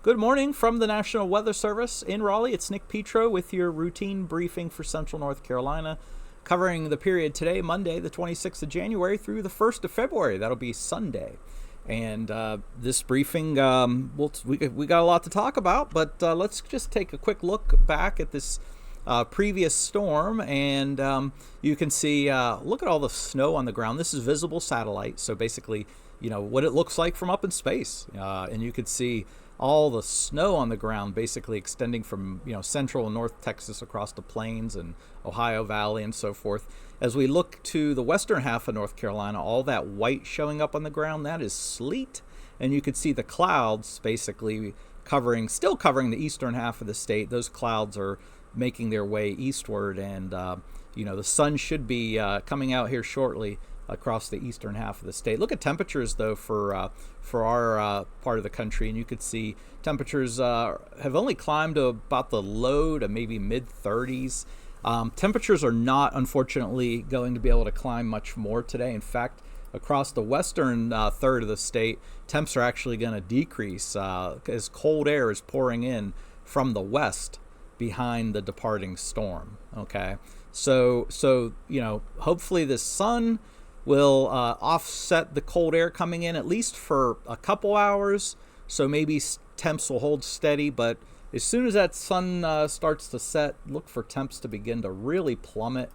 Good morning from the National Weather Service in Raleigh. It's Nick Petro with your routine briefing for Central North Carolina, covering the period today, Monday, the 26th of January through the 1st of February. That'll be Sunday. And this briefing, we got a lot to talk about, but let's just take a quick look back at this previous storm. And you can see, look at all the snow on the ground. This is visible satellite, so basically, what it looks like from up in space. And you can see all the snow on the ground basically extending from central and north Texas across the plains and Ohio Valley and so forth. As we look to the western half of North Carolina, all that white showing up on the ground, that is sleet. And you can see the clouds basically still covering the eastern half of the state. Those clouds are making their way eastward, and the sun should be coming out here shortly across the eastern half of the state. Look at temperatures, though, for our part of the country, and you could see temperatures have only climbed to about the low to maybe mid-30s. Temperatures are not, unfortunately, going to be able to climb much more today. In fact, across the western third of the state, temps are actually going to decrease as cold air is pouring in from the west behind the departing storm. Okay, so hopefully the sun will offset the cold air coming in at least for a couple hours. So maybe temps will hold steady, but as soon as that sun starts to set, look for temps to begin to really plummet.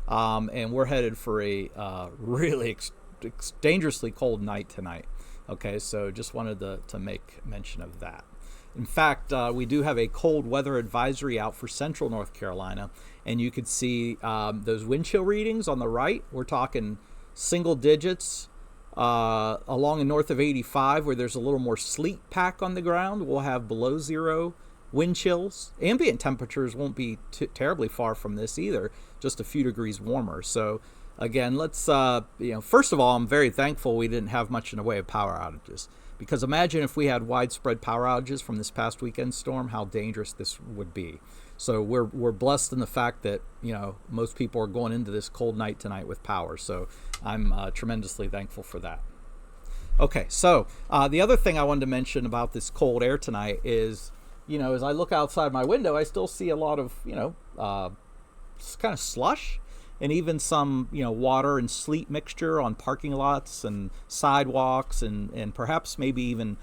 And we're headed for a really dangerously cold night tonight. Okay, so just wanted to make mention of that. In fact, we do have a cold weather advisory out for central North Carolina, and you could see those wind chill readings on the right. We're talking single digits along and north of 85, where there's a little more sleet pack on the ground. We'll have below zero wind chills. Ambient temperatures won't be terribly far from this either, just a few degrees warmer. So again, let's first of all, I'm very thankful we didn't have much in the way of power outages, because imagine if we had widespread power outages from this past weekend storm, how dangerous this would be. So we're blessed in the fact that most people are going into this cold night tonight with power. So I'm tremendously thankful for that. Okay, so the other thing I wanted to mention about this cold air tonight is, as I look outside my window, I still see a lot of kind of slush, and even some water and sleet mixture on parking lots and sidewalks, and perhaps maybe even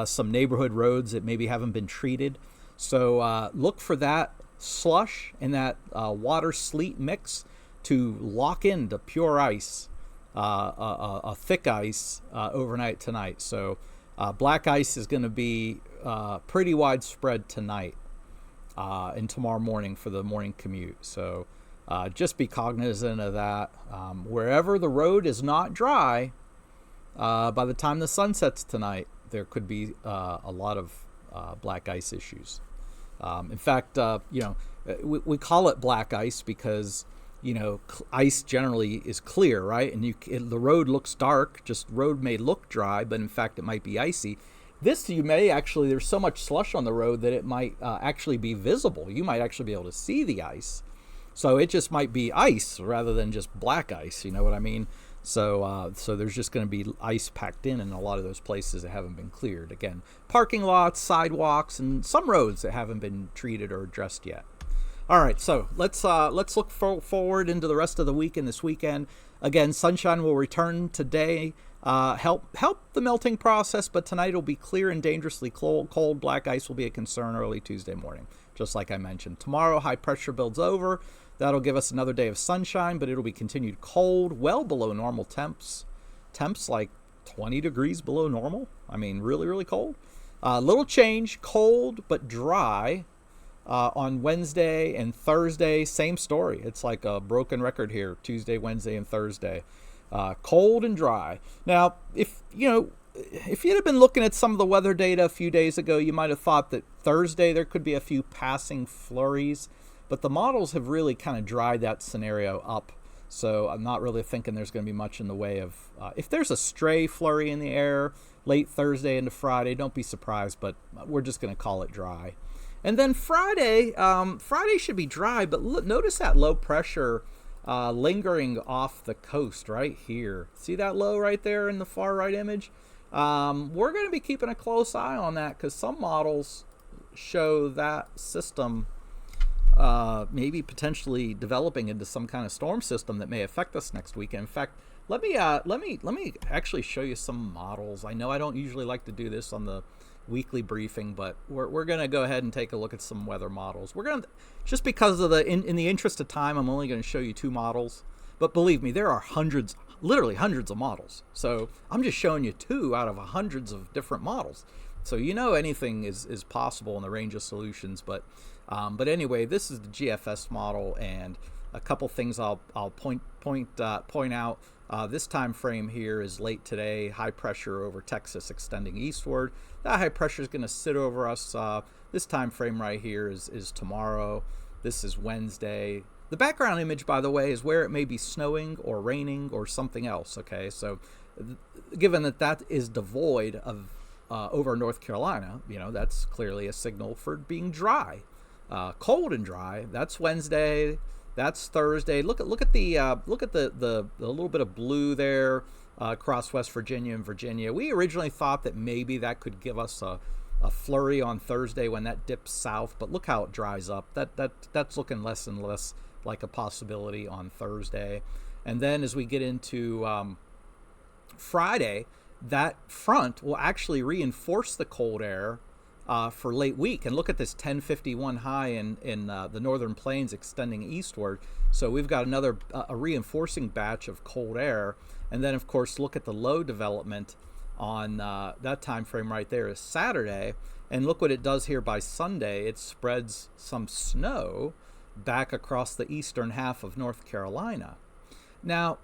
some neighborhood roads that maybe haven't been treated. So look for that slush and that water sleet mix to lock into pure ice, a thick ice overnight tonight. So black ice is going to be pretty widespread tonight and tomorrow morning for the morning commute. So just be cognizant of that. Wherever the road is not dry, by the time the sun sets tonight, there could be a lot of black ice issues. In fact, we call it black ice because, ice generally is clear, right? And the road looks dark, just road may look dry, but in fact it might be icy. There's so much slush on the road that it might actually be visible. You might actually be able to see the ice. So it just might be ice rather than just black ice, you know what I mean? So there's just going to be ice packed in a lot of those places that haven't been cleared. Again, parking lots, sidewalks, and some roads that haven't been treated or addressed yet. All right, so let's look forward into the rest of the week and this weekend. Again, sunshine will return today, help the melting process, but tonight it'll be clear and dangerously cold. Black ice will be a concern early Tuesday morning, just like I mentioned. Tomorrow, high pressure builds over. That'll give us another day of sunshine, but it'll be continued cold, well below normal temps. Temps like 20 degrees below normal. I mean, really, really cold. Little change, cold but dry on Wednesday and Thursday. Same story. It's like a broken record here, Tuesday, Wednesday, and Thursday. Cold and dry. Now, if you'd have been looking at some of the weather data a few days ago, you might have thought that Thursday there could be a few passing flurries. But the models have really kind of dried that scenario up. So I'm not really thinking there's going to be much in the way of... if there's a stray flurry in the air late Thursday into Friday, don't be surprised. But we're just going to call it dry. And then Friday should be dry. But notice that low pressure lingering off the coast right here. See that low right there in the far right image? We're going to be keeping a close eye on that because some models show that system maybe potentially developing into some kind of storm system that may affect us next week. In fact, let me actually show you some models. I know I don't usually like to do this on the weekly briefing, but we're going to go ahead and take a look at some weather models. We're going to, just because of in the interest of time, I'm only going to show you 2 models. But believe me, there are hundreds, literally hundreds of models. So I'm just showing you 2 out of hundreds of different models. So anything is possible in the range of solutions. But anyway, this is the GFS model, and a couple things I'll point out. This time frame here is late today. High pressure over Texas extending eastward. That high pressure is going to sit over us. This time frame right here is tomorrow. This is Wednesday. The background image, by the way, is where it may be snowing or raining or something else. Okay, so given that is devoid of over North Carolina, that's clearly a signal for being dry, cold and dry. That's Wednesday. That's Thursday. Look at the little bit of blue there across West Virginia and Virginia. We originally thought that maybe that could give us a flurry on Thursday when that dips south, but look how it dries up. That's looking less and less like a possibility on Thursday. And then as we get into Friday, that front will actually reinforce the cold air for late week. And look at this 1051 high in the northern plains extending eastward. So we've got another a reinforcing batch of cold air. And then, of course, look at the low development on that time frame right there is Saturday. And look what it does here by Sunday. It spreads some snow back across the eastern half of North Carolina. Now,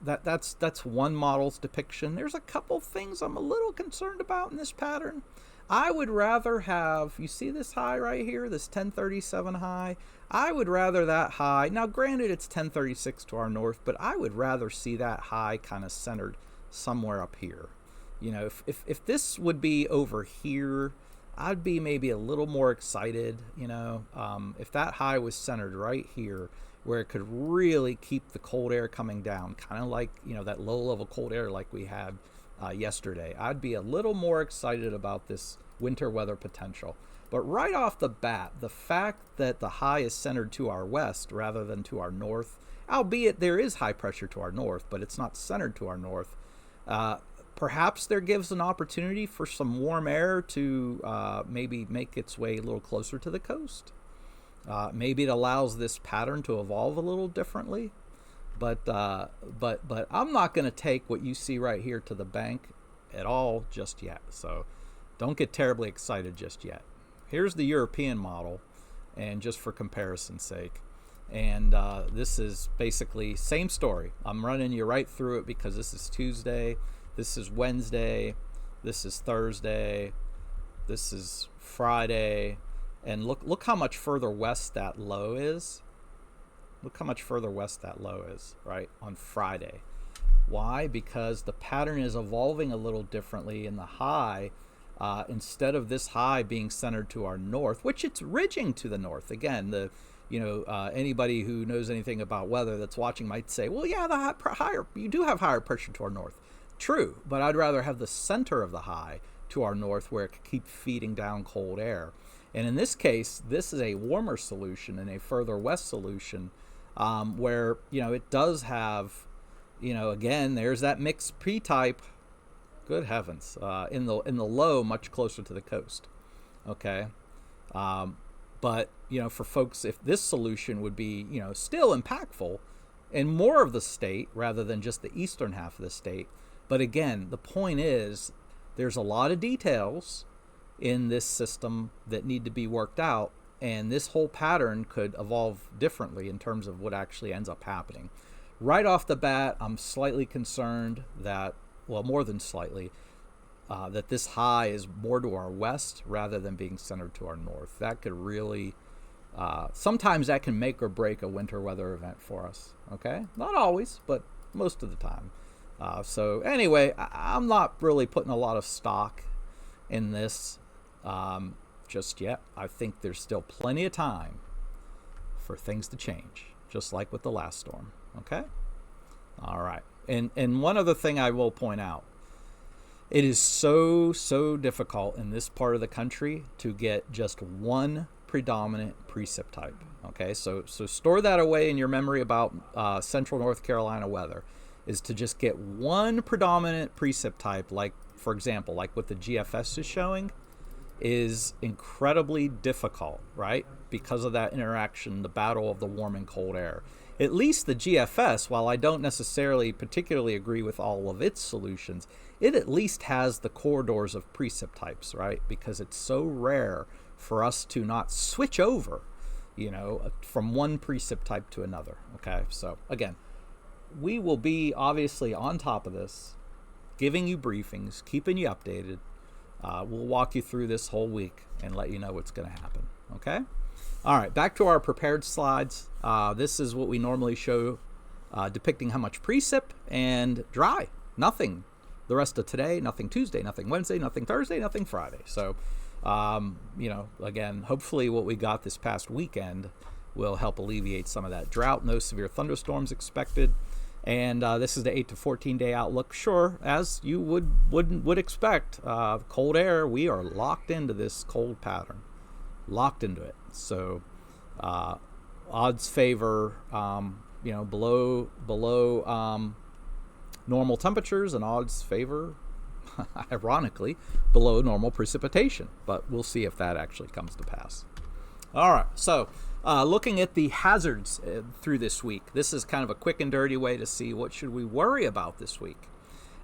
that's one model's depiction. There's a couple things I'm a little concerned about in this pattern. I would rather have, you see this high right here, this 1037 high? I would rather that high, now granted it's 1036 to our north, but I would rather see that high kind of centered somewhere up here. If this would be over here, I'd be maybe a little more excited, if that high was centered right here, where it could really keep the cold air coming down, kind of like, that low-level cold air like we had yesterday. I'd be a little more excited about this winter weather potential. But right off the bat, the fact that the high is centered to our west rather than to our north, albeit there is high pressure to our north, but it's not centered to our north, perhaps there gives an opportunity for some warm air to maybe make its way a little closer to the coast. Maybe it allows this pattern to evolve a little differently, but I'm not going to take what you see right here to the bank at all just yet. So don't get terribly excited just yet. Here's the European model, and just for comparison's sake, and this is basically same story. I'm running you right through it because this is Tuesday, this is Wednesday, this is Thursday, this is Friday. And look how much further west that low is. Look how much further west that low is, right, on Friday. Why? Because the pattern is evolving a little differently in the high. Instead of this high being centered to our north, which it's ridging to the north. Again, anybody who knows anything about weather that's watching might say, well, yeah, you do have higher pressure to our north. True, but I'd rather have the center of the high to our north where it could keep feeding down cold air. And in this case, this is a warmer solution and a further west solution where, it does have, again, there's that mixed P-type, good heavens, in the low, much closer to the coast. Okay. But, for folks, if this solution would be, still impactful in more of the state rather than just the eastern half of the state. But again, the point is there's a lot of details in this system that need to be worked out, and this whole pattern could evolve differently in terms of what actually ends up happening. Right off the bat, I'm slightly concerned that, well, more than slightly, that this high is more to our west rather than being centered to our north. That could really, sometimes that can make or break a winter weather event for us, okay? Not always, but most of the time. So anyway, I'm not really putting a lot of stock in this just yet. I think there's still plenty of time for things to change, just like with the last storm. Okay? All right. And one other thing I will point out, it is so difficult in this part of the country to get just one predominant precip type. Okay, so store that away in your memory about central North Carolina weather, is to just get one predominant precip type, like, for example, like what the GFS is showing, is incredibly difficult, right? Because of that interaction, the battle of the warm and cold air. At least the GFS, while I don't necessarily particularly agree with all of its solutions, it at least has the corridors of precip types, right? Because it's so rare for us to not switch over, from one precip type to another. Okay, so again, we will be obviously on top of this, giving you briefings, keeping you updated. We'll walk you through this whole week and let you know what's going to happen. Okay? All right, back to our prepared slides. This is what we normally show, depicting how much precip and dry. Nothing the rest of today, nothing Tuesday, nothing Wednesday, nothing Thursday, nothing Friday. So, again, hopefully what we got this past weekend will help alleviate some of that drought. No severe thunderstorms expected. And this is the 8 to 14 day outlook. Sure, as you would expect, cold air, we are locked into this cold pattern, locked into it. So odds favor below normal temperatures, and odds favor, ironically, below normal precipitation. But we'll see if that actually comes to pass. All right, so looking at the hazards through this week, this is kind of a quick and dirty way to see what should we worry about this week.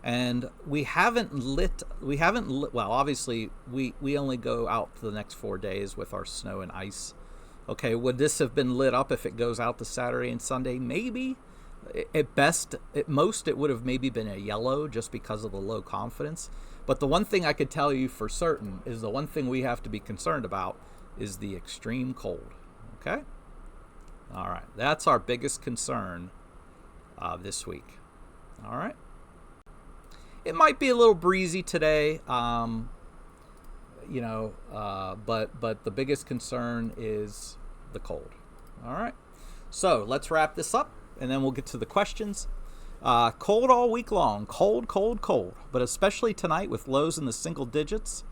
And we haven't lit, well, obviously we only go out for the next 4 days with our snow and ice. Okay, would this have been lit up if it goes out to Saturday and Sunday? Maybe. At most, it would have maybe been a yellow just because of the low confidence. But the one thing I could tell you for certain is the one thing we have to be concerned about is the extreme cold. Okay? All right. That's our biggest concern this week. All right? It might be a little breezy today, but the biggest concern is the cold. All right? So let's wrap this up, and then we'll get to the questions. Cold all week long. Cold, cold, cold. But especially tonight with lows in the single digits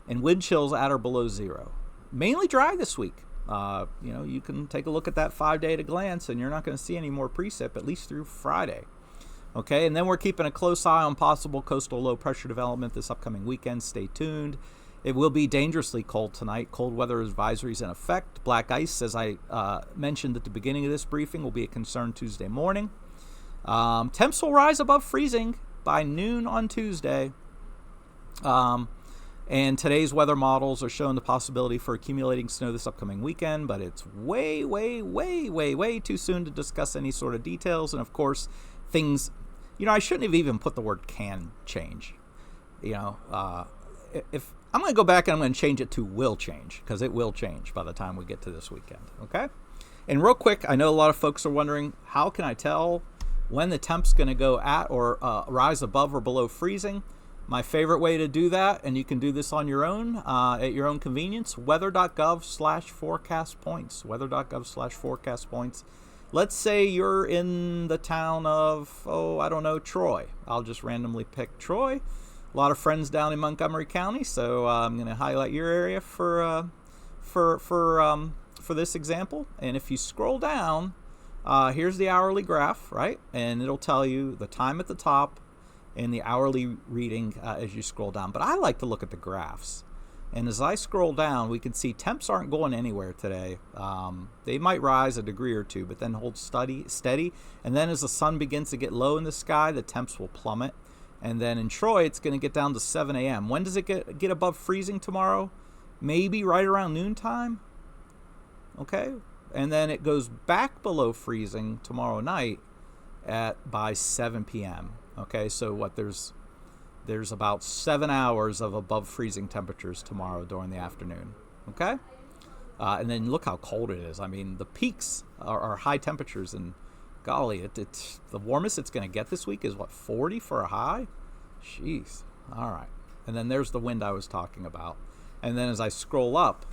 and wind chills at or below zero. Mainly dry this week. You can take a look at that 5 day at a glance, and you're not going to see any more precip, at least through Friday. Okay, and then we're keeping a close eye on possible coastal low pressure development this upcoming weekend. Stay tuned. It will be dangerously cold tonight. Cold weather advisories in effect. Black ice, as I mentioned at the beginning of this briefing, will be a concern Tuesday morning. Temps will rise above freezing by noon on Tuesday. And today's weather models are showing the possibility for accumulating snow this upcoming weekend, but it's way too soon to discuss any sort of details. And of course, things, I shouldn't have even put the word can change. If I'm going to go back and I'm going to change it to will change, because it will change by the time we get to this weekend. Okay. And real quick, I know a lot of folks are wondering, how can I tell when the temp's going to go at or rise above or below freezing? My favorite way to do that, and you can do this on your own, at your own convenience, weather.gov/forecast points. Weather.gov/forecast points. Let's say you're in the town of, Troy. I'll just randomly pick Troy. A lot of friends down in Montgomery County, so I'm going to highlight your area for this example. And if you scroll down, here's the hourly graph, right? And it'll tell you the time at the top and the hourly reading as you scroll down. But I like to look at the graphs. And as I scroll down, we can see temps aren't going anywhere today. They might rise a degree or two, but then hold steady. And then as the sun begins to get low in the sky, the temps will plummet. And then in Troy, it's going to get down to 7 a.m. When does it get above freezing tomorrow? Maybe right around noontime. Okay? And then it goes back below freezing tomorrow night by 7 p.m. Okay, so there's about 7 hours of above freezing temperatures tomorrow during the afternoon. Okay? And then look how cold it is. I mean, the peaks are high temperatures, and golly, it's the warmest it's going to get this week is 40 for a high? Jeez. All right. And then there's the wind I was talking about. And then as I scroll up,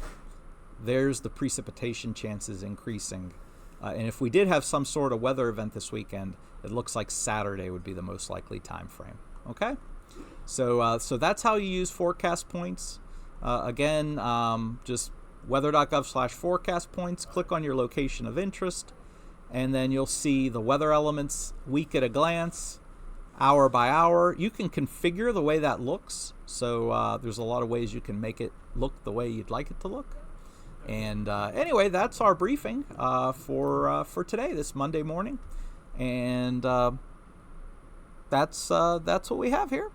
there's the precipitation chances increasing. And if we did have some sort of weather event this weekend, it looks like Saturday would be the most likely time frame. Okay, so that's how you use forecast points. Again, just weather.gov/forecast points. Click on your location of interest, and then you'll see the weather elements week at a glance, hour by hour. You can configure the way that looks. So there's a lot of ways you can make it look the way you'd like it to look. And anyway, that's our briefing for today, this Monday morning. And that's what we have here.